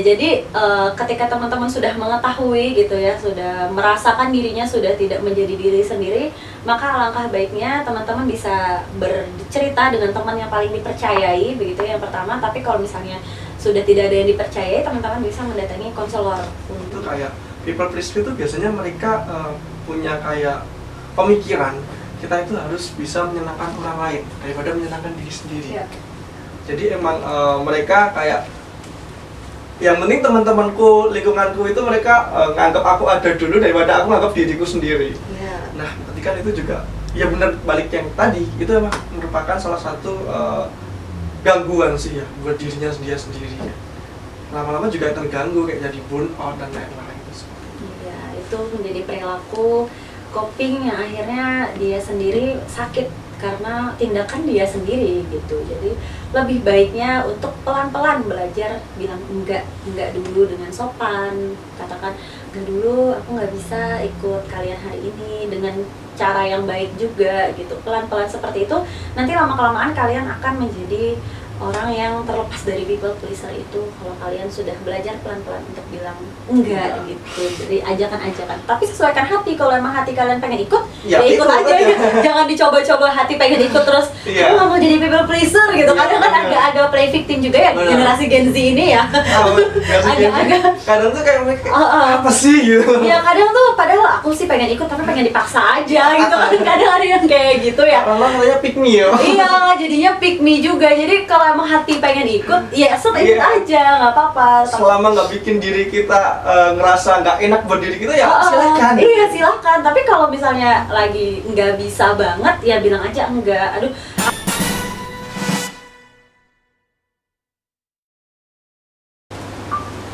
Jadi ketika teman-teman sudah mengetahui gitu ya, sudah merasakan dirinya sudah tidak menjadi diri sendiri, maka alangkah baiknya teman-teman bisa bercerita dengan teman yang paling dipercayai begitu yang pertama. Tapi kalau misalnya sudah tidak ada yang dipercayai, teman-teman bisa mendatangi konselor. Itu kayak people pleaser itu biasanya mereka punya kayak pemikiran kita itu harus bisa menyenangkan orang lain daripada menyenangkan diri sendiri. Ya. Jadi emang mereka kayak yang penting teman-temanku, lingkunganku itu mereka nganggap aku ada dulu daripada aku nganggap diriku sendiri. Yeah. Nah, berarti kan itu juga ya benar balik yang tadi, itu emang merupakan salah satu gangguan sih ya buat dirinya sendiri. Lama-lama juga terganggu kayak jadi burn out dan lain-lain. Iya, itu menjadi perilaku coping yang akhirnya dia sendiri sakit karena tindakan dia sendiri gitu. Jadi lebih baiknya untuk pelan-pelan belajar bilang enggak dulu dengan sopan, katakan enggak dulu, aku nggak bisa ikut kalian hari ini, dengan cara yang baik juga gitu. Pelan-pelan seperti itu nanti lama-kelamaan kalian akan menjadi orang yang terlepas dari people pleaser itu kalau kalian sudah belajar pelan-pelan untuk bilang enggak gitu. Jadi ajakan-ajakan, tapi sesuaikan hati. Kalau emang hati kalian pengen ikut, ya ikut aja ya. Jangan dicoba-coba hati pengen ikut terus aku nggak mau jadi people pleaser gitu. Kadang kan agak play victim juga ya generasi Gen Z ini ya. Agak-agak kadang tuh kayak mereka apa sih gitu. Ya kadang tuh padahal aku sih pengen ikut tapi pengen dipaksa aja gitu. Kadang ada yang kayak gitu ya. Orang katanya pick me ya. Iya, jadinya pick me juga. Jadi kalau emang hati pengen ikut, ya ikut aja, nggak apa-apa. Selama nggak bikin diri kita ngerasa nggak enak buat diri kita ya silakan. Iya silakan. Tapi kalau misalnya lagi nggak bisa banget, ya bilang aja enggak. Aduh.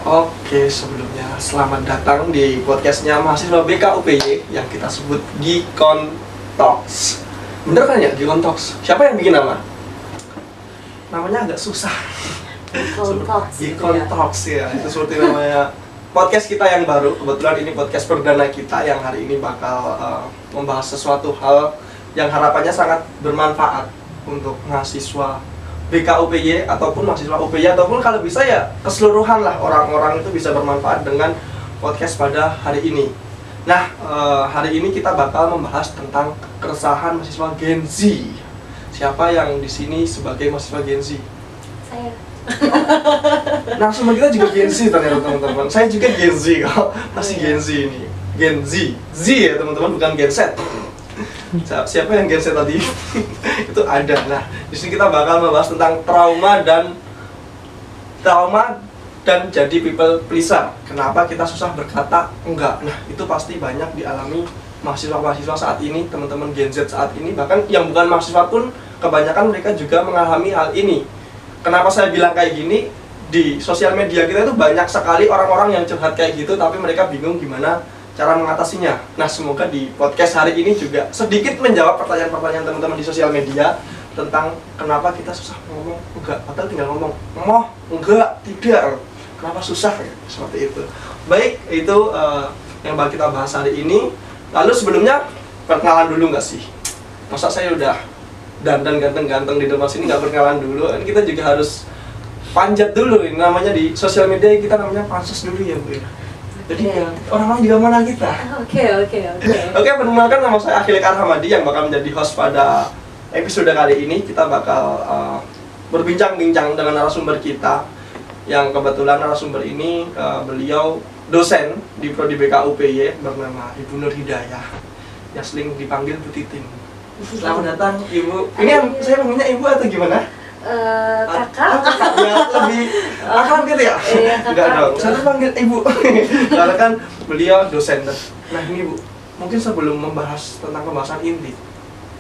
Oke, sebelumnya selamat datang di podcastnya mahasiswa BKUPY yang kita sebut Geekon Talks. Bener kan ya Geekon Talks? Siapa yang bikin nama? Namanya agak susah. Geekon Talks ya. Itu seperti namanya podcast kita yang baru. Kebetulan ini podcast perdana kita yang hari ini bakal membahas sesuatu hal yang harapannya sangat bermanfaat untuk mahasiswa BKUPY ataupun mahasiswa UPY ataupun kalau bisa ya keseluruhan lah orang-orang itu bisa bermanfaat dengan podcast pada hari ini. Nah, hari ini kita bakal membahas tentang keresahan mahasiswa Gen Z. Siapa yang di sini sebagai mahasiswa Gen Z? Saya. Nah, semua kita juga Gen Z ternyata teman-teman. Saya juga Gen Z kok, masih Gen Z ini. Gen Z, Z ya teman-teman, bukan Gen Z. Siapa yang Gen Z tadi? Itu ada. Nah, di sini kita bakal membahas tentang trauma dan jadi people pleaser. Kenapa kita susah berkata enggak? Nah, itu pasti banyak dialami mahasiswa-mahasiswa saat ini, teman-teman Gen Z saat ini, bahkan yang bukan mahasiswa pun kebanyakan mereka juga mengalami hal ini. Kenapa saya bilang kayak gini? Di sosial media kita itu banyak sekali orang-orang yang curhat kayak gitu, tapi mereka bingung gimana cara mengatasinya. Nah, semoga di podcast hari ini juga sedikit menjawab pertanyaan-pertanyaan teman-teman di sosial media tentang kenapa kita susah ngomong enggak, padahal tinggal ngomong mau enggak, tidak, kenapa susah ya? Seperti itu. Baik, itu yang bakal kita bahas hari ini. Lalu sebelumnya perkenalan dulu nggak sih? Masa saya udah dandan ganteng-ganteng di depan sini nggak perkenalan dulu? Ini kita juga harus panjat dulu. Ini namanya di sosial media kita namanya pansos dulu ya Bu. Jadi orang-orang juga mana kita. Oke, perkenalkan nama saya Akhil Karhamadi yang bakal menjadi host pada episode kali ini. Kita bakal berbincang-bincang dengan narasumber kita yang kebetulan narasumber ini beliau dosen di Prodi BKUPY bernama Ibu Nur Hidayah yang sering dipanggil Bu Titin. Selamat datang Ibu. Ini yang saya panggilnya Ibu atau gimana? Kakak. Ya lebih akrab gitu ya? Iya, enggak dong, saya panggil Ibu. Karena kan beliau dosen. Nah ini Bu, mungkin sebelum membahas tentang pembahasan inti,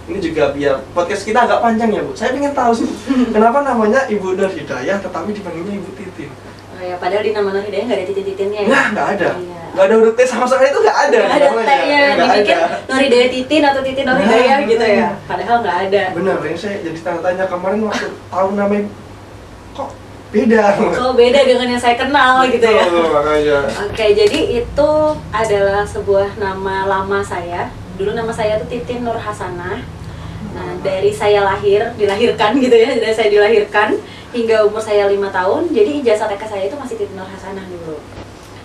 ini juga biar podcast kita agak panjang ya Bu. Saya ingin tahu sih, kenapa namanya Ibu Nur Hidayah tetapi dipanggilnya Ibu Titin? Oh ya, padahal di nama Nur Hidayah nggak ada titin-titinnya ya? Nah, nggak ada. Iya. Nggak ada huruf T sama sekali, itu nggak ada. Nggak ada T-nya, dibikin Nur Hidayah Titin atau Titin Nur Hidayah gitu ya? Padahal nggak ada. Bener, ini saya jadi tanya kemarin waktu tahu namanya kok beda. Kok beda dengan yang saya kenal gitu ya? Makanya. Oke, jadi itu adalah sebuah nama lama saya. Dulu nama saya tuh Titin Nur Hasanah. Nah, dari saya dilahirkan gitu ya, dari saya dilahirkan hingga umur saya 5 tahun, jadi ijazah TK saya itu masih Titin Nurhasanah dulu.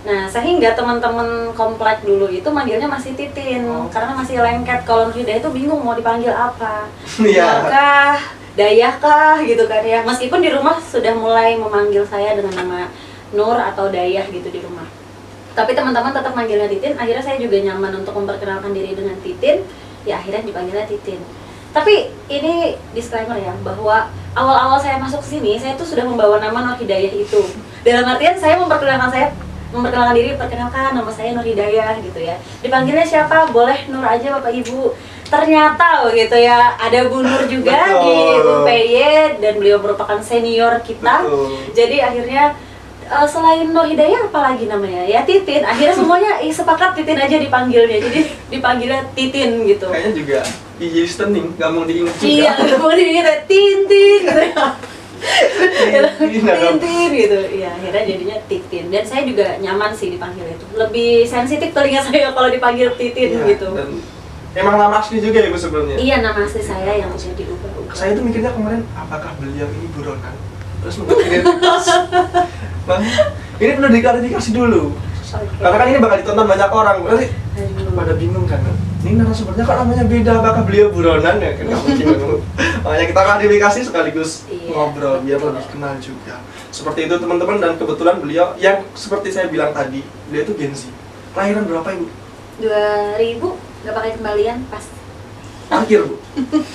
Nah, sehingga teman-teman komplek dulu itu manggilnya masih Titin, karena masih lengket. Kalau Nur Hidayah itu bingung mau dipanggil apa. Iya. Kah, Dayah kah gitu kan ya. Meskipun di rumah sudah mulai memanggil saya dengan nama Nur atau Dayah gitu di rumah. Tapi teman-teman tetap manggilnya Titin. Akhirnya saya juga nyaman untuk memperkenalkan diri dengan Titin. Ya akhirnya dipanggilnya Titin. Tapi ini disclaimer ya, bahwa awal-awal saya masuk sini, saya tuh sudah membawa nama Nur Hidayah itu. Dalam artian saya memperkenalkan diri, perkenalkan nama saya Nur Hidayah gitu ya. Dipanggilnya siapa? Boleh Nur aja Bapak Ibu. Ternyata gitu ya, ada Bu Nur juga di UPY dan beliau merupakan senior kita. Betul. Jadi akhirnya selain Nur Hidayah apalagi namanya? Ya Titin. Akhirnya semuanya sepakat Titin aja dipanggilnya. Jadi dipanggilnya Titin gitu. Kayaknya juga jadi listening, gak mau diinget juga. Iya, gak mau diinget Tintin gitu ya. Tintin gitu. Iya, akhirnya jadinya Titin. Dan saya juga nyaman sih dipanggil itu. Lebih sensitif telinga saya kalau dipanggil Titin gitu. Dan emang nama asli juga ya Bu sebenarnya? Iya, nama asli saya yang bisa diubah-ubah. Saya tuh mikirnya kemarin, apakah beliau ini buronan? Terus untuk identitas. Bang, ini perlu diklarifikasi dulu. Okay. Karena kan ini bakal ditonton banyak orang. Berarti pada bingung kan? Ini narasumbernya kok namanya beda, apakah beliau buronan ya? Kan nggak mungkin. Makanya kita klarifikasi sekaligus ngobrol biar lebih kenal juga. Seperti itu teman-teman, dan kebetulan beliau yang seperti saya bilang tadi, beliau itu Gen Z. Kelahiran berapa Ibu? 2000, nggak pakai kembalian pas. Parkir Bu?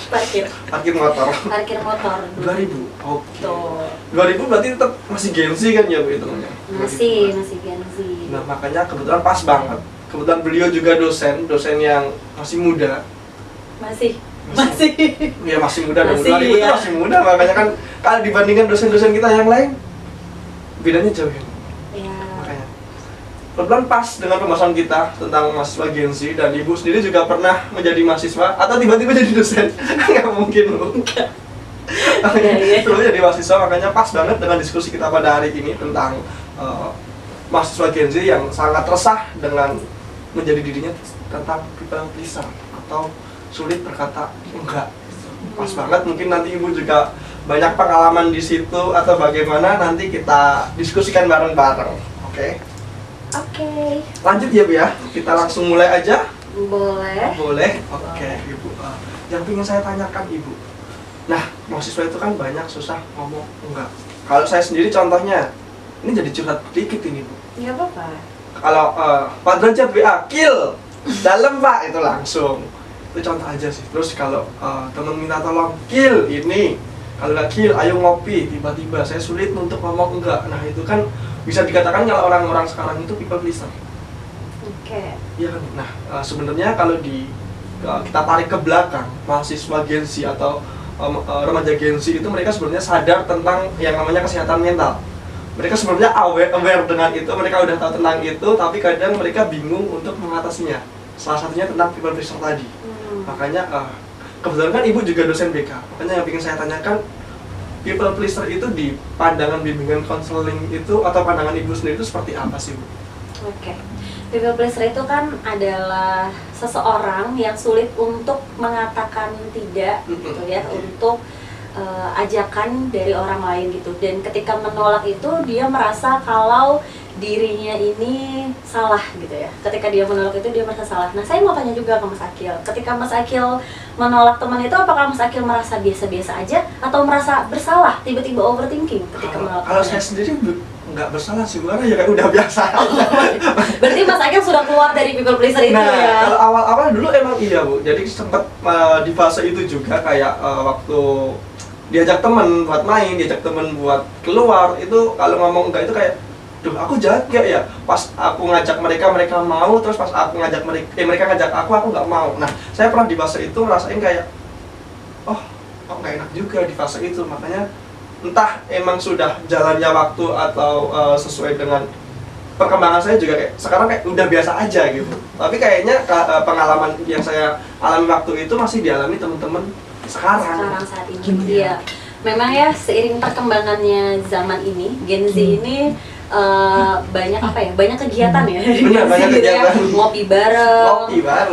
Parkir motor. Parkir motor 2000? Oke. Tuh. 2000 berarti tetap masih Gen Z kan ya Bu hitungannya? Masih Gen Z. Nah makanya kebetulan pas banget. Kebetulan beliau juga dosen yang masih muda. Masih. Iya masih muda, dan Masih, 2000 itu ya. masih muda, makanya kan kalau dibandingkan dosen-dosen kita yang lain, bedanya jauh ya. Ya. Makanya kebetulan pas dengan pembahasan kita tentang mahasiswa Gen Z, dan Ibu sendiri juga pernah menjadi mahasiswa atau tiba-tiba jadi dosen. Nggak mungkin Bu. Sebelumnya jadi mahasiswa, makanya pas banget dengan diskusi kita pada hari ini tentang mahasiswa Gen Z yang sangat resah dengan menjadi dirinya tentang people pleaser atau sulit berkata enggak. Pas banget, mungkin nanti Ibu juga banyak pengalaman di situ atau bagaimana, nanti kita diskusikan bareng-bareng. Oke? Oke. Lanjut ya Bu ya, kita langsung mulai aja. Boleh. Boleh? Oke Ibu. Yang ingin saya tanyakan Ibu, nah mahasiswa itu kan banyak susah ngomong enggak. Kalau saya sendiri contohnya, ini jadi curhat dikit ini Bu. Nggak apa-apa. Kalau Pak Derajat WA, kill dalam Pak, itu langsung. Itu contoh aja sih. Terus kalau teman minta tolong, kill ini. Kalau nggak kill, ayo ngopi. Tiba-tiba saya sulit untuk ngomong enggak. Nah itu kan bisa dikatakan kalau orang-orang sekarang itu people pleaser. Oke. Iya kan. Nah sebenarnya kalau kita tarik ke belakang, mahasiswa Gen Z atau remaja Gen Z itu mereka sebenarnya sadar tentang yang namanya kesehatan mental. Mereka sebenarnya aware dengan itu, mereka udah tahu tentang itu, tapi kadang mereka bingung untuk mengatasinya. Salah satunya tentang people pleaser tadi. Makanya kebetulan kan Ibu juga dosen BK, makanya yang ingin saya tanyakan, people pleaser itu di pandangan bimbingan konseling itu atau pandangan Ibu sendiri itu seperti apa sih Bu? Oke. People pleaser itu kan adalah seseorang yang sulit untuk mengatakan tidak gitu ya, untuk ajakan dari orang lain gitu, dan ketika menolak itu dia merasa kalau dirinya ini salah gitu ya. Ketika dia menolak itu dia merasa salah. Nah saya mau tanya juga ke Mas Akil, ketika Mas Akil menolak teman itu, apakah Mas Akil merasa biasa-biasa aja atau merasa bersalah, tiba-tiba overthinking ketika menolak? Kalau saya sendiri nggak bersalah sih, karena ya kayak udah biasa. Berarti Mas Akil sudah keluar dari people pleaser itu ya? Kalau awal-awal dulu emang iya Bu, jadi sempat di fase itu juga kayak waktu diajak temen buat main, diajak temen buat keluar, itu kalau ngomong enggak itu kayak, duh aku jahat gak ya? Pas aku ngajak mereka, mereka mau, terus pas aku ngajak mereka ngajak aku nggak mau. Nah, saya pernah di fase itu ngerasain kayak, oh kok nggak enak juga di fase itu. Makanya entah emang sudah jalannya waktu atau sesuai dengan perkembangan saya juga kayak sekarang kayak udah biasa aja gitu. Tapi kayaknya pengalaman yang saya alami waktu itu masih dialami teman-teman sekarang Saat ini. Iya. Memang ya, seiring perkembangannya zaman ini, Gen Z ini banyak apa ya, banyak kegiatan ya. Benar, banyak Gitu ya. kegiatan. Ngopi bareng,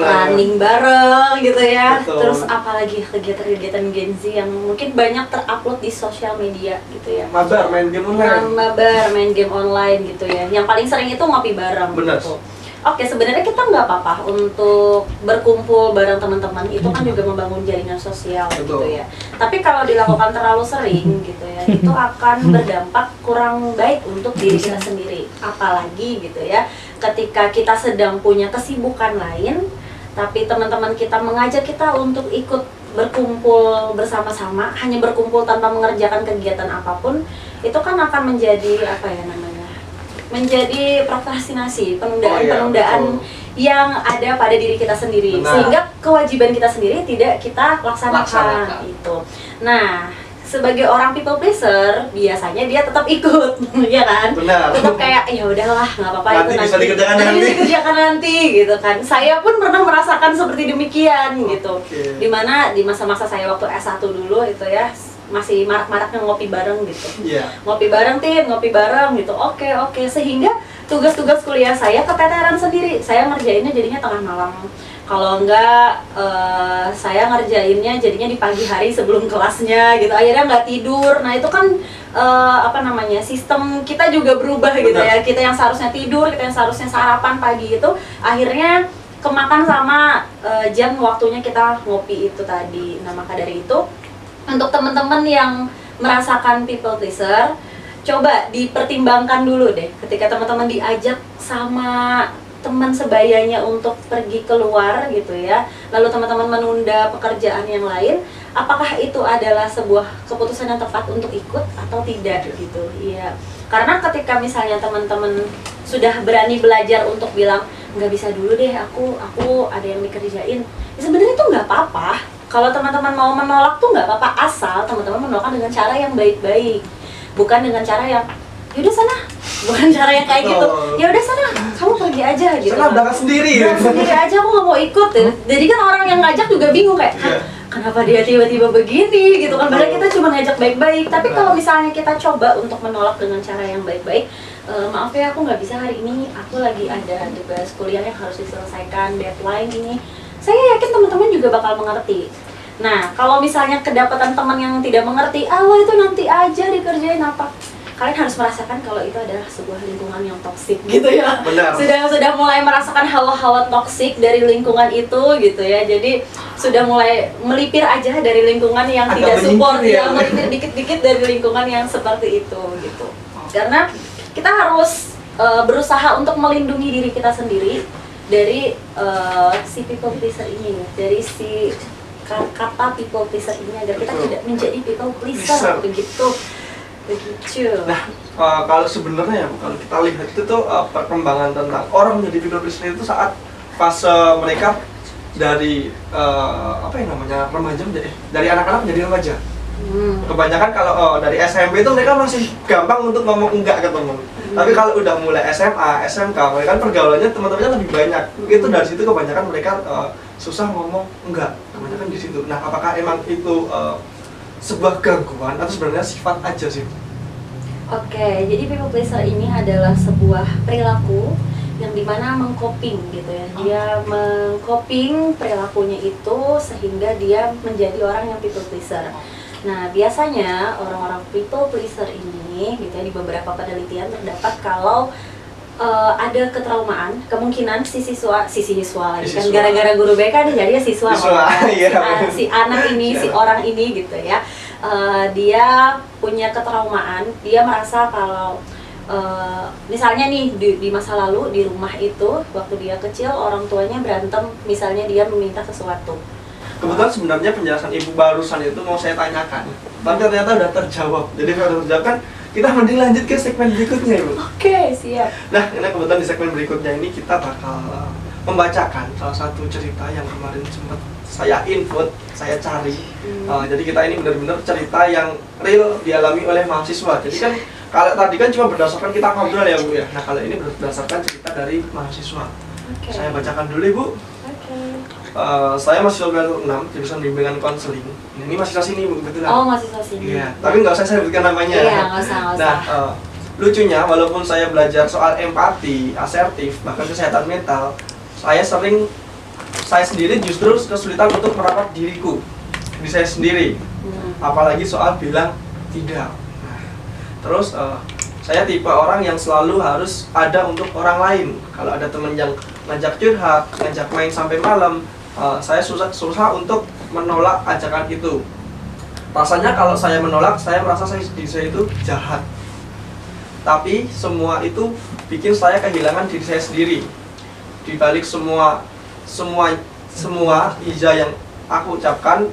running bareng gitu ya. Betul. Terus apalagi kegiatan-kegiatan Gen Z yang mungkin banyak terupload di sosial media gitu ya. Mabar, main game online. Mabar, main game online gitu ya. Yang paling sering itu ngopi bareng. Benar. Gitu. Oke, sebenarnya kita nggak apa-apa untuk berkumpul bareng teman-teman, itu kan juga membangun jaringan sosial gitu Betul. ya. Tapi kalau dilakukan terlalu sering gitu ya, itu akan berdampak kurang baik untuk diri kita sendiri. Apalagi gitu ya, ketika kita sedang punya kesibukan lain, tapi teman-teman kita mengajak kita untuk ikut berkumpul bersama-sama, hanya berkumpul tanpa mengerjakan kegiatan apapun, itu kan akan menjadi apa ya namanya? Menjadi prokrastinasi, penundaan-penundaan yang ada pada diri kita sendiri. Benar. Sehingga kewajiban kita sendiri tidak kita laksanakan itu. Nah, sebagai orang people pleaser, biasanya dia tetap ikut, ya kan? Benar. Tetap kayak ya udahlah, nggak apa-apa itu Nanti bisa dikerjakan nanti nanti. bisa dikerjakan nanti gitu kan. Saya pun pernah merasakan seperti demikian gitu. Oke. Dimana di masa-masa saya waktu S1 dulu itu ya, masih marak-maraknya ngopi bareng gitu. Iya. Ngopi bareng ngopi bareng gitu. Oke. Sehingga tugas-tugas kuliah saya keteteran sendiri. Saya ngerjainnya jadinya tengah malam. Kalau enggak, saya ngerjainnya jadinya di pagi hari sebelum kelasnya gitu. Akhirnya nggak tidur. Nah itu kan sistem kita juga berubah gitu ya. Kita yang seharusnya tidur, kita yang seharusnya sarapan pagi itu, akhirnya kemakan sama jam waktunya kita ngopi itu tadi. Nah maka dari itu, untuk teman-teman yang merasakan people pleaser, coba dipertimbangkan dulu deh ketika teman-teman diajak sama teman sebayanya untuk pergi keluar gitu ya, lalu teman-teman menunda pekerjaan yang lain, apakah itu adalah sebuah keputusan yang tepat untuk ikut atau tidak gitu. Iya, karena ketika misalnya teman-teman sudah berani belajar untuk bilang nggak bisa dulu deh, aku ada yang dikerjain, ya sebenarnya itu nggak apa-apa. Kalau teman-teman mau menolak tuh nggak apa-apa, asal teman-teman menolak dengan cara yang baik-baik, bukan dengan cara yang yaudah sana, bukan cara yang kayak gitu. Ya udah sana, kamu pergi aja gitu. Sana berangkat sendiri. Berangkat sendiri aja, aku nggak mau ikut. Jadi kan orang yang ngajak juga bingung kayak, kenapa dia tiba-tiba begini gitu kan? Padahal kita cuma ngajak baik-baik. Tapi kalau misalnya kita coba untuk menolak dengan cara yang baik-baik, maaf ya aku nggak bisa hari ini, aku lagi ada tugas kuliah yang harus diselesaikan, deadline ini. Saya yakin teman-teman juga bakal mengerti. Nah, kalau misalnya kedapatan teman yang tidak mengerti, itu nanti aja dikerjain apa? Kalian harus merasakan kalau itu adalah sebuah lingkungan yang toksik gitu ya. Benar. Sudah mulai merasakan hawa-hawa toksik dari lingkungan itu gitu ya. Jadi sudah mulai melipir aja dari lingkungan yang agak tidak support menyingkir ya. melipir dikit-dikit dari lingkungan yang seperti itu gitu. Karena kita harus berusaha untuk melindungi diri kita sendiri dari si people pleaser ini, dari si kata people pleaser ini, agar kita tidak menjadi people pleaser begitu. Nah, kalau sebenarnya ya, kalau kita lihat itu tuh perkembangan tentang orang menjadi people pleaser itu saat fase mereka dari remaja dari anak-anak menjadi remaja. Kebanyakan kalau dari SMP itu mereka masih gampang untuk ngomong enggak ke teman. Tapi kalau udah mulai SMA, SMK, mereka kan pergaulannya teman-temannya lebih banyak. Itu dari situ kebanyakan mereka susah ngomong enggak. Kebanyakan di situ. Nah, apakah emang itu sebuah gangguan atau sebenarnya sifat aja sih? Oke, jadi people pleaser ini adalah sebuah perilaku yang dimana mengcoping gitu ya. Dia mengcoping perilakunya itu sehingga dia menjadi orang yang people pleaser. Nah, biasanya orang-orang people pleaser ini gitu ya, di beberapa penelitian terdapat kalau ada ketraumaan, kemungkinan si siswa lagi kan, gara-gara guru BK ada jadi siswa iya. si anak ini, si orang ini gitu ya, dia punya ketraumaan, dia merasa kalau misalnya nih di masa lalu di rumah itu waktu dia kecil orang tuanya berantem, misalnya dia meminta sesuatu. Kebetulan sebenarnya penjelasan ibu barusan itu mau saya tanyakan, tapi ternyata udah terjawab. Jadi kalau udah terjawab kan, kita mending lanjut ke segmen berikutnya, Ibu. Oke, siap. Nah, karena kebetulan di segmen berikutnya ini kita bakal membacakan salah satu cerita yang kemarin sempat saya input, saya cari. Jadi kita ini benar-benar cerita yang real dialami oleh mahasiswa. Jadi kan kalau tadi kan cuma berdasarkan kita ngobrol ya, Bu ya. Nah, kalau ini berdasarkan cerita dari mahasiswa. Saya bacakan dulu, Ibu. Saya mahasiswa semester 6, jurusan bimbingan konseling. Ini mahasiswa sini, Bu, kebetulan. Oh, mahasiswa sini. Iya, tapi nggak usah saya sebutkan namanya. Iya, nggak usah. Nah, lucunya walaupun saya belajar soal empati, asertif, bahkan kesehatan mental, saya sendiri justru kesulitan untuk merawat diri saya sendiri. Apalagi soal bilang tidak. Nah, terus saya tipe orang yang selalu harus ada untuk orang lain. Kalau ada teman yang ngajak curhat, ngajak main sampai malam, saya susah untuk menolak ajakan itu. Rasanya kalau saya menolak, saya merasa diri saya itu jahat. Tapi semua itu bikin saya kehilangan diri saya sendiri. Di balik semua iya yang aku ucapkan,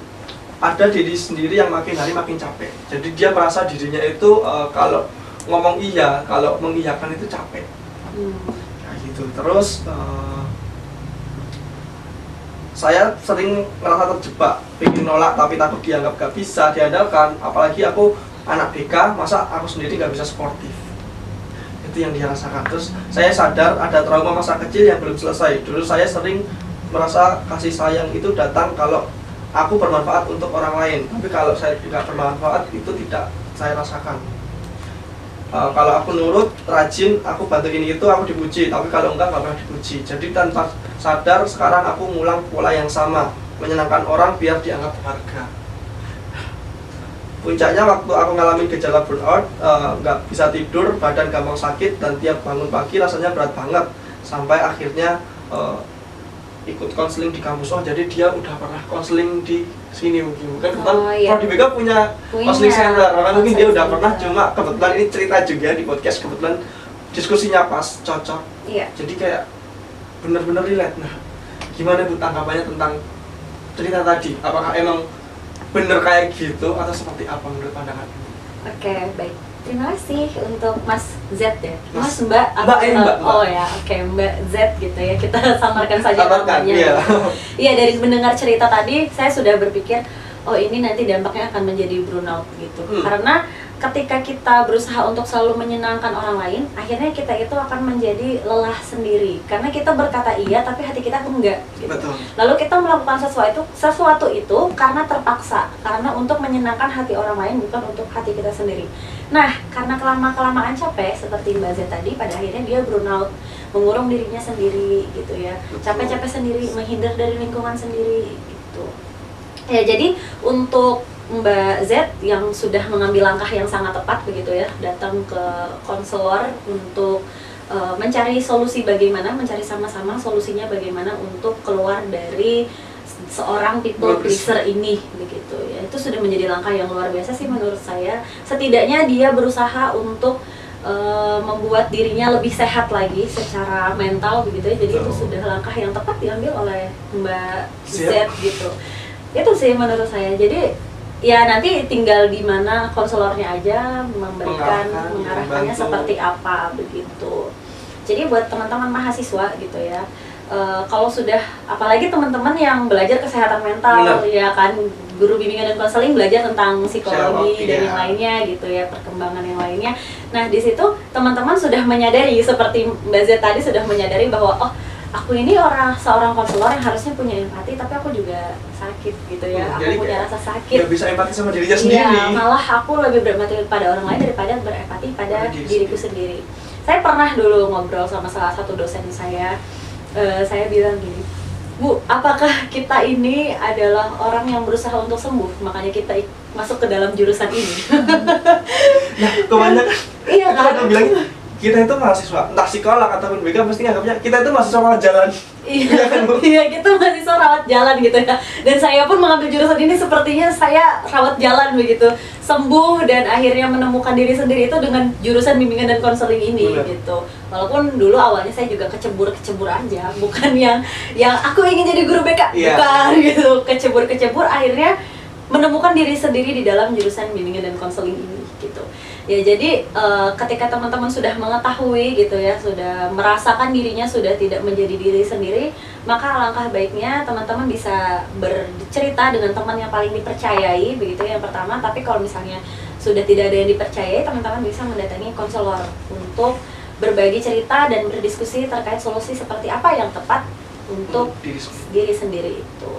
ada diri sendiri yang makin hari makin capek. Jadi dia merasa dirinya itu kalau ngomong iya, kalau mengiyakan itu capek. Kayak gitu. Terus saya sering merasa terjebak, pengen nolak tapi takut dianggap gak bisa diandalkan. Apalagi aku anak BK, masa aku sendiri gak bisa sportif. Itu yang dia rasakan. Terus saya sadar ada trauma masa kecil yang belum selesai. Dulu saya sering merasa kasih sayang itu datang kalau aku bermanfaat untuk orang lain. Tapi kalau saya tidak bermanfaat, itu tidak saya rasakan. Kalau aku nurut, rajin, aku bantuin itu, aku dipuji. Tapi kalau enggak pernah dipuji. Jadi tanpa sadar sekarang aku ngulang pola yang sama, menyenangkan orang biar dianggap berharga. Puncaknya waktu aku ngalamin gejala burnout, nggak bisa tidur, badan gampang sakit, dan tiap bangun pagi rasanya berat banget. Sampai akhirnya ikut konseling di kampus. Oh, jadi dia udah pernah konseling di sini mungkin. Iya. Kalau di BK punya konseling center, karena mungkin dia udah pernah, cuma kebetulan ini cerita juga di podcast, kebetulan diskusinya pas, cocok. Iya. Jadi kayak bener-bener relate. Nah, gimana Bu tanggapannya tentang cerita tadi? Apakah emang bener kayak gitu atau seperti apa menurut pandangan Ibu? Oke, baik. Terima kasih untuk Mas Z ya. Mbak. Mbak. Oh ya, oke, Mbak Z gitu ya. Kita samarkan saja namanya. Iya. Iya, dari mendengar cerita tadi saya sudah berpikir, oh ini nanti dampaknya akan menjadi burnout gitu. Karena ketika kita berusaha untuk selalu menyenangkan orang lain, akhirnya kita itu akan menjadi lelah sendiri. Karena kita berkata iya, tapi hati kita enggak. Gitu. Betul. Lalu kita melakukan sesuatu itu karena terpaksa, karena untuk menyenangkan hati orang lain, bukan untuk hati kita sendiri. Nah, karena kelamaan capek, seperti Mbak Z tadi, pada akhirnya dia burnout, mengurung dirinya sendiri, gitu ya. Capek-capek sendiri, menghindar dari lingkungan sendiri, gitu. Ya, jadi untuk Mbak Z yang sudah mengambil langkah yang sangat tepat begitu ya, datang ke konselor untuk mencari solusi bagaimana, mencari sama-sama solusinya bagaimana untuk keluar dari seorang people pleaser ini begitu ya. Itu sudah menjadi langkah yang luar biasa sih menurut saya. Setidaknya dia berusaha untuk membuat dirinya lebih sehat lagi secara mental begitu ya. Jadi itu sudah langkah yang tepat diambil oleh Mbak Z gitu. Itu sih menurut saya. Jadi ya nanti tinggal di mana konselornya aja memberikan mengarahkannya seperti apa begitu. Jadi buat teman-teman mahasiswa gitu ya, kalau sudah apalagi teman-teman yang belajar kesehatan mental, ya kan, guru bimbingan dan konseling belajar tentang psikologi dan yang lainnya gitu ya, perkembangan yang lainnya. Nah di situ teman-teman sudah menyadari, seperti Mbak Z tadi sudah menyadari bahwa oh, aku ini seorang konselor yang harusnya punya empati, tapi aku juga sakit gitu ya. Aku punya rasa sakit. Gak bisa empati sama dirinya sendiri. Iya, malah aku lebih berempati pada orang lain daripada berempati pada diriku sendiri. Saya pernah dulu ngobrol sama salah satu dosen saya. Saya bilang gini, Bu, apakah kita ini adalah orang yang berusaha untuk sembuh, makanya kita masuk ke dalam jurusan ini? Nah, kebanyakan iya kan? Kita itu mahasiswa, entah psikolog ataupun BK pasti nganggapnya kita itu mahasiswa rawat jalan. Iya, kita mahasiswa rawat jalan gitu ya. Dan saya pun mengambil jurusan ini sepertinya saya rawat jalan begitu, sembuh dan akhirnya menemukan diri sendiri itu dengan jurusan bimbingan dan konseling ini. Bener. Gitu. Walaupun dulu awalnya saya juga kecebur aja, bukan yang aku ingin jadi guru BK, bukan gitu, kecebur akhirnya menemukan diri sendiri di dalam jurusan bimbingan dan konseling ini gitu. Ya jadi ketika teman-teman sudah mengetahui gitu ya, sudah merasakan dirinya sudah tidak menjadi diri sendiri, maka alangkah baiknya teman-teman bisa bercerita dengan teman yang paling dipercayai begitu yang pertama. Tapi kalau misalnya sudah tidak ada yang dipercayai, teman-teman bisa mendatangi konselor untuk berbagi cerita dan berdiskusi terkait solusi seperti apa yang tepat untuk diri sendiri itu.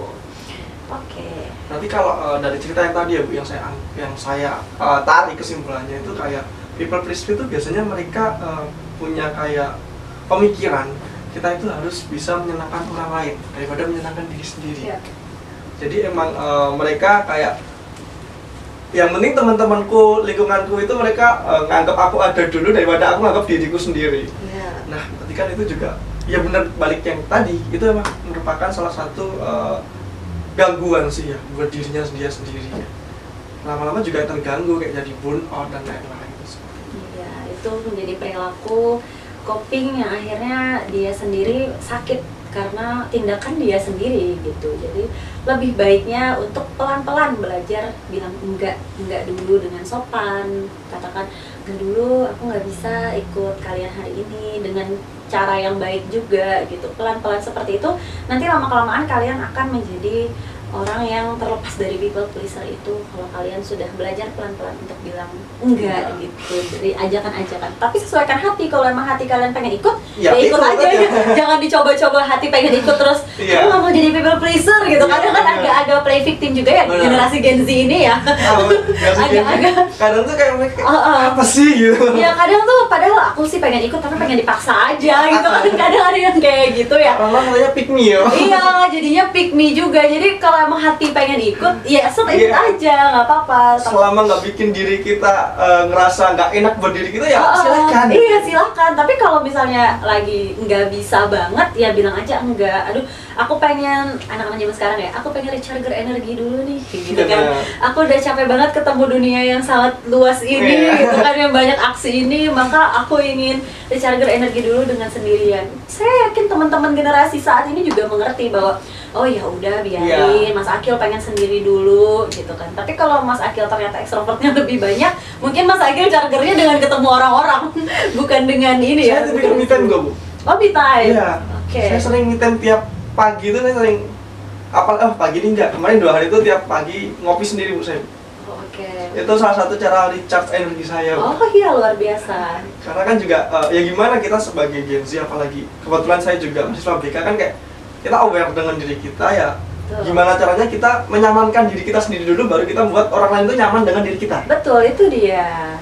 Oke. Nanti kalau dari cerita yang tadi ya Bu, yang saya tarik kesimpulannya itu kayak people pleaser itu biasanya mereka punya kayak pemikiran kita itu harus bisa menyenangkan orang lain daripada menyenangkan diri sendiri. Jadi emang mereka kayak yang penting teman-temanku, lingkunganku itu mereka nganggap aku ada dulu daripada aku nganggap diriku sendiri. Nah, berarti kan itu juga ya benar, balik yang tadi itu emang merupakan salah satu gangguan sih ya buat dirinya sendiri. Lama-lama juga terganggu kayak jadi burnout dan lain-lain. Iya, itu menjadi perilaku coping yang akhirnya dia sendiri sakit karena tindakan dia sendiri gitu. Jadi lebih baiknya untuk pelan-pelan belajar bilang enggak dulu dengan sopan, katakan enggak dulu, aku nggak bisa ikut kalian hari ini, dengan cara yang baik juga gitu. Pelan-pelan seperti itu nanti lama-kelamaan kalian akan menjadi orang yang terlepas dari people pleaser itu kalau kalian sudah belajar pelan-pelan untuk bilang enggak gitu. Jadi ajakan-ajakan, tapi sesuaikan hati. Kalau emang hati kalian pengen ikut, ya ikut aja gitu. Jangan dicoba-coba hati pengen ikut terus aku nggak mau jadi people pleaser gitu. Kadang kan agak play victim juga ya generasi Gen Z ini ya. Agak-agak kadang tuh kayak mereka apa sih gitu. Ya kadang tuh padahal aku sih pengen ikut tapi pengen dipaksa aja gitu. Kadang ada yang kayak gitu ya. Orang katanya pick me ya. Iya, jadinya pick me juga. Jadi kalau emang hati pengen ikut, ya ikut aja, nggak apa-apa. Selama nggak bikin diri kita ngerasa nggak enak buat diri kita ya silakan. Iya silakan. Tapi kalau misalnya lagi nggak bisa banget, ya bilang aja enggak. Aduh, aku pengen, anak-anak zaman sekarang ya, aku pengen recharge energi dulu nih, gitu kan. Aku udah capek banget ketemu dunia yang sangat luas ini, gitu kan, yang banyak aksi ini, maka aku ingin recharge energi dulu dengan sendirian. Saya yakin teman-teman generasi saat ini juga mengerti bahwa oh ya udah biarin, Mas Akil pengen sendiri dulu gitu kan. Tapi kalau Mas Akil ternyata ekstrovertnya lebih banyak, mungkin Mas Akil chargernya dengan ketemu orang-orang bukan dengan ini ya. Saya tuh bikin me time gak, Bu? Oh, me time? Iya. Saya sering me time tiap pagi itu, saya sering pagi ini enggak, kemarin 2 hari itu tiap pagi ngopi sendiri, Bu, saya. Itu salah satu cara recharge energi saya. Oh iya, luar biasa. Karena kan juga ya gimana kita sebagai Gen Z, apalagi kebetulan saya juga mahasiswa BK kan, kayak kita aware dengan diri kita ya. Gimana caranya kita menyamankan diri kita sendiri dulu, baru kita buat orang lain itu nyaman dengan diri kita. Betul, itu dia.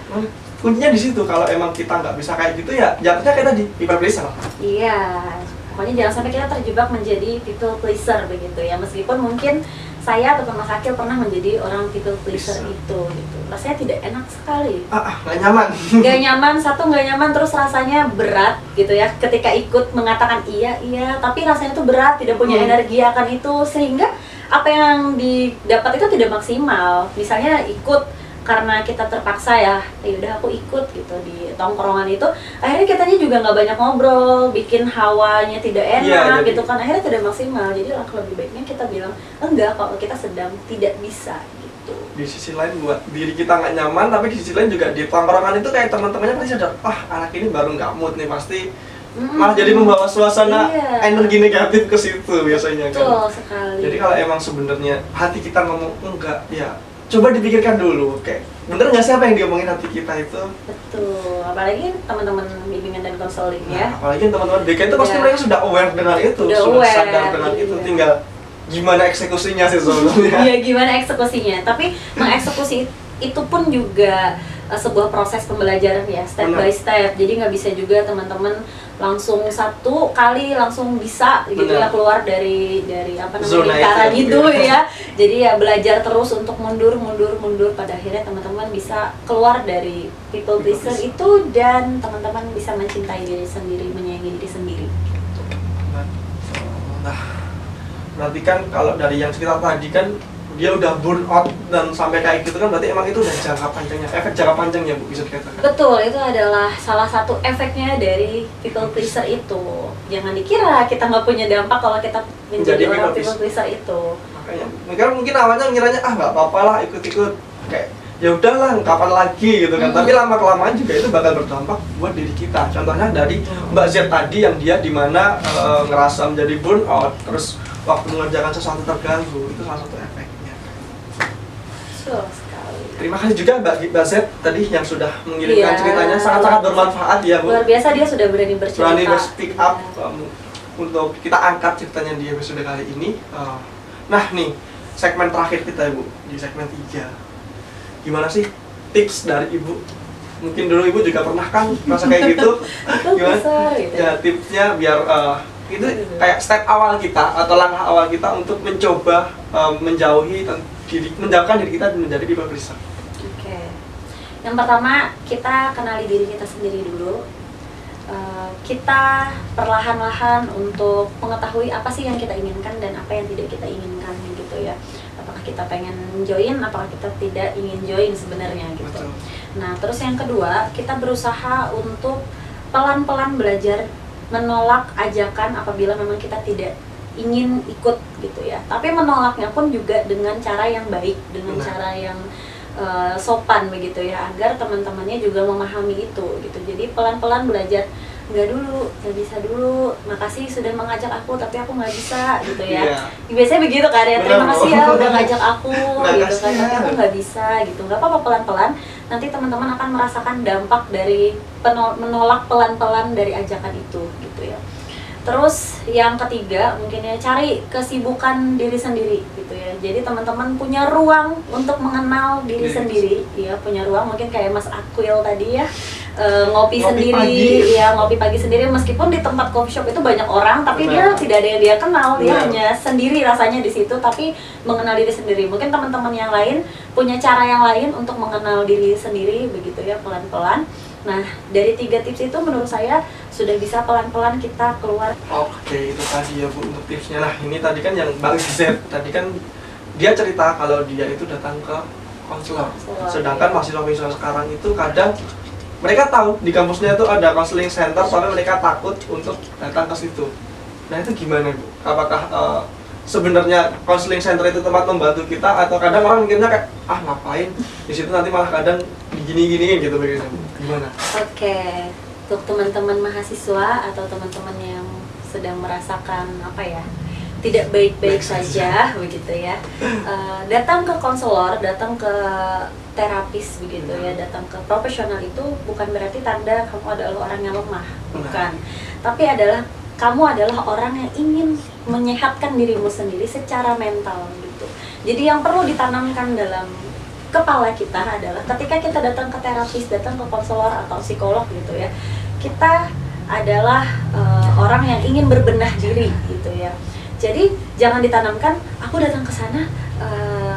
Kuncinya di situ. Kalau emang kita nggak bisa kayak gitu ya jatuhnya kayak tadi people pleaser. Iya, pokoknya jangan sampai kita terjebak menjadi people pleaser begitu ya. Meskipun mungkin saya atau Mas Akil pernah menjadi orang people pleaser itu gitu. Rasanya tidak enak sekali. Nggak nyaman. Nggak nyaman, nggak nyaman, terus rasanya berat gitu ya. Ketika ikut mengatakan iya, tapi rasanya tuh berat, tidak punya energi akan itu, sehingga apa yang didapat itu tidak maksimal. Misalnya ikut karena kita terpaksa ya udah aku ikut gitu di tongkrongan itu, akhirnya kitanya juga nggak banyak ngobrol, bikin hawanya tidak enak gitu kan, akhirnya tidak maksimal. Jadi lebih baiknya kita bilang enggak kalau kita sedang tidak bisa gitu. Di sisi lain buat diri kita nggak nyaman, tapi di sisi lain juga di tongkrongan itu kayak teman-temannya pasti sadar, anak ini baru nggak mood nih, pasti malah jadi membawa suasana energi negatif ke situ biasanya kan. Betul sekali. Jadi kalau emang sebenarnya hati kita ngomong enggak, ya coba dipikirkan dulu, kayak bener nggak sih apa yang diomongin hati kita itu? Betul, apalagi teman-teman bimbingan dan konseling ya. Apalagi teman-teman BK itu pasti mereka sudah aware dengan itu, sudah sadar dengan itu, tinggal gimana eksekusinya sih sebenarnya. Iya, gimana eksekusinya, tapi mengeksekusi itu pun juga sebuah proses pembelajaran ya, step by step. Jadi nggak bisa juga teman-teman langsung satu kali langsung bisa gitu ya keluar dari apa namanya lingkaran itu ya. Jadi ya belajar terus untuk mundur pada akhirnya teman-teman bisa keluar dari people pleaser itu dan teman-teman bisa mencintai diri sendiri, menyayangi diri sendiri. Nah, berarti kan kalau dari yang sekitar tadi kan dia udah burn out dan sampai kayak gitu kan, berarti emang itu udah jangka panjangnya, efek jangka panjangnya, Bu, bisa dikatakan. Betul, itu adalah salah satu efeknya dari people pleaser itu. Jangan dikira kita nggak punya dampak kalau kita menjadi orang people pleaser itu. Makanya mungkin awalnya ngiranya nggak apa-apa lah ikut-ikut, kayak ya udahlah kapan lagi gitu kan. Tapi lama-kelamaan juga itu bakal berdampak buat diri kita. Contohnya dari Mbak Z tadi yang dia dimana ngerasa menjadi burn out, terus waktu mengerjakan sesuatu terganggu, itu salah satu efeknya. Sekali. Terima kasih juga Mbak Z tadi yang sudah mengirimkan ceritanya, sangat-sangat bermanfaat ya, Bu. Luar biasa, dia sudah berani bercerita. Berani speak up untuk kita angkat ceritanya di episode kali ini. Nah nih, segmen terakhir kita ya, Bu, di segmen 3. Gimana sih tips dari Ibu Mungkin dulu ibu juga pernah kan merasa kayak gitu. Itu Gimana? besar gitu. Ya tipsnya biar itu kayak step awal kita atau langkah awal kita untuk mencoba menjauhkan diri kita menjadi people pleaser. Oke. Yang pertama, kita kenali diri kita sendiri dulu. Kita perlahan-lahan untuk mengetahui apa sih yang kita inginkan dan apa yang tidak kita inginkan gitu ya. Apakah kita pengen join, apakah kita tidak ingin join sebenarnya gitu. Betul. Nah, terus yang kedua, kita berusaha untuk pelan-pelan belajar menolak ajakan apabila memang kita tidak ingin ikut gitu ya. Tapi menolaknya pun juga dengan cara yang baik, dengan cara yang sopan begitu ya, agar teman-temannya juga memahami itu gitu. Jadi pelan-pelan belajar, nggak bisa dulu, makasih sudah mengajak aku tapi aku nggak bisa gitu ya. Biasanya begitu kan ya, terima kasih ya udah ngajak aku gitu kan, tapi aku nggak bisa gitu. Nggak apa-apa, pelan-pelan, nanti teman-teman akan merasakan dampak dari menolak pelan-pelan dari ajakan itu gitu ya. Terus yang ketiga mungkin ya, cari kesibukan diri sendiri gitu ya. Jadi teman-teman punya ruang untuk mengenal diri sendiri ya, punya ruang mungkin kayak Mas Akwil tadi ya, ngopi sendiri pagi. Ya, ngopi pagi sendiri meskipun di tempat coffee shop itu banyak orang tapi dia tidak ada yang dia kenal, dia hanya sendiri rasanya di situ tapi mengenal diri sendiri. Mungkin teman-teman yang lain punya cara yang lain untuk mengenal diri sendiri begitu ya, pelan-pelan. Nah, dari 3 tips itu menurut saya sudah bisa pelan-pelan kita keluar. Oke, itu tadi ya Bu untuk tipsnya. Nah, ini tadi kan yang Bang Z tadi kan dia cerita kalau dia itu datang ke konselor. Sedangkan mahasiswa-mahasiswa sekarang itu kadang mereka tahu di kampusnya itu ada counseling center, tapi mereka takut untuk datang ke situ. Nah, itu gimana Bu? Apakah sebenarnya counseling center itu tempat membantu kita, atau kadang orang mikirnya kayak ngapain di situ, nanti malah kadang digini-giniin gitu begitu. Gimana? Oke, untuk teman-teman mahasiswa atau teman-teman yang sedang merasakan apa ya, tidak baik-baik saja begitu ya, datang ke konselor, datang ke terapis begitu ya, datang ke profesional itu bukan berarti tanda kamu adalah orang yang lemah, bukan. Tapi adalah kamu adalah orang yang ingin menyehatkan dirimu sendiri secara mental gitu. Jadi yang perlu ditanamkan dalam kepala kita adalah ketika kita datang ke terapis, datang ke konselor atau psikolog gitu ya, kita adalah orang yang ingin berbenah diri gitu ya. Jadi jangan ditanamkan aku datang ke sana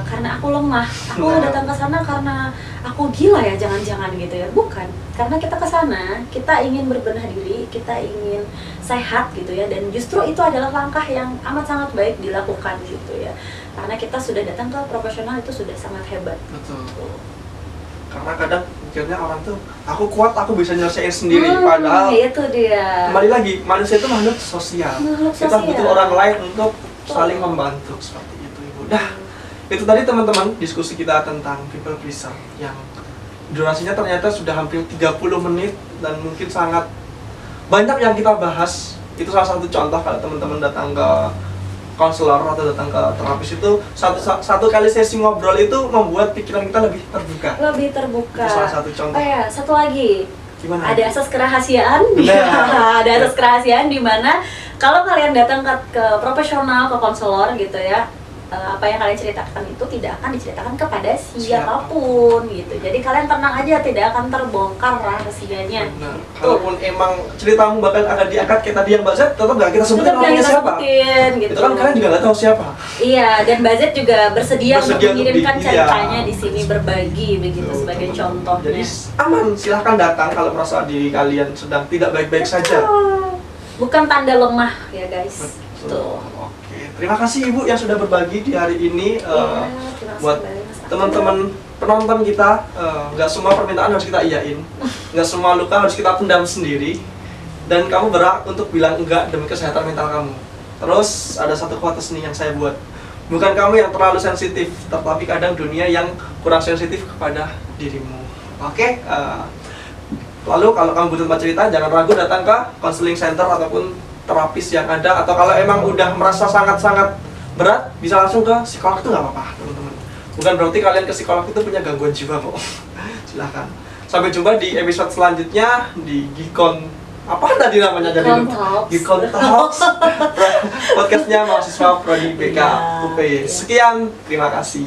karena aku lemah, aku datang ke sana karena aku gila ya, jangan-jangan gitu ya. Bukan, karena kita ke sana kita ingin berbenah diri, kita ingin sehat gitu ya, dan justru itu adalah langkah yang amat sangat baik dilakukan gitu ya. Karena kita sudah datang ke profesional itu sudah sangat hebat. Betul. Karena kadang mikirnya orang tuh, aku kuat, aku bisa nyelesain sendiri. Padahal itu dia. Kembali lagi, manusia itu makhluk sosial. Kita butuh orang lain untuk saling membantu seperti itu, Ibu. Dah, itu tadi teman-teman diskusi kita tentang people pleaser yang durasinya ternyata sudah hampir 30 menit dan mungkin sangat banyak yang kita bahas. Itu salah satu contoh kalau teman-teman datang ke konselor atau datang ke terapis itu satu kali sesi ngobrol itu membuat pikiran kita lebih terbuka. Lebih terbuka. Itu salah satu contoh. Oh ya, satu lagi. Gimana? Ada asas kerahasiaan. Ada asas kerahasiaan di mana kalau kalian datang ke profesional, ke konselor gitu ya, apa yang kalian ceritakan itu tidak akan diceritakan kepada siapapun gitu. Jadi kalian tenang aja, tidak akan terbongkar rahasianya. Benar. Kalaupun emang ceritamu bakal akan diangkat kayak tadi yang Mbak Z, tetap nggak kita sebutin orangnya siapa. Gitu. Itu kan kalian juga nggak tahu siapa. Iya, dan Mbak Z juga bersedia untuk mengirimkan ceritanya iya, di sini, berbagi begitu sebagai contohnya. Jadi aman, silahkan datang kalau merasa diri kalian sedang tidak baik-baik saja. Bukan tanda lemah ya guys. Betul. Oke, terima kasih Ibu yang sudah berbagi di hari ini. Buat teman-teman penonton kita, nggak semua permintaan harus kita iyain, nggak semua luka harus kita pendam sendiri, dan kamu berhak untuk bilang enggak demi kesehatan mental kamu. Terus ada satu quotes nih yang saya buat, bukan kamu yang terlalu sensitif, tetapi kadang dunia yang kurang sensitif kepada dirimu. Oke, lalu kalau kamu butuh tempat cerita, jangan ragu datang ke counseling center ataupun terapis yang ada, atau kalau emang udah merasa sangat-sangat berat, bisa langsung ke psikolog, itu nggak apa-apa teman-teman. Bukan berarti kalian ke psikolog itu punya gangguan jiwa kok. Silahkan. Sampai jumpa di episode selanjutnya di Gikon, apa tadi namanya jadi lupa? Gikon Talks. Podcastnya mahasiswa Prodi BK UPY. Sekian, terima kasih.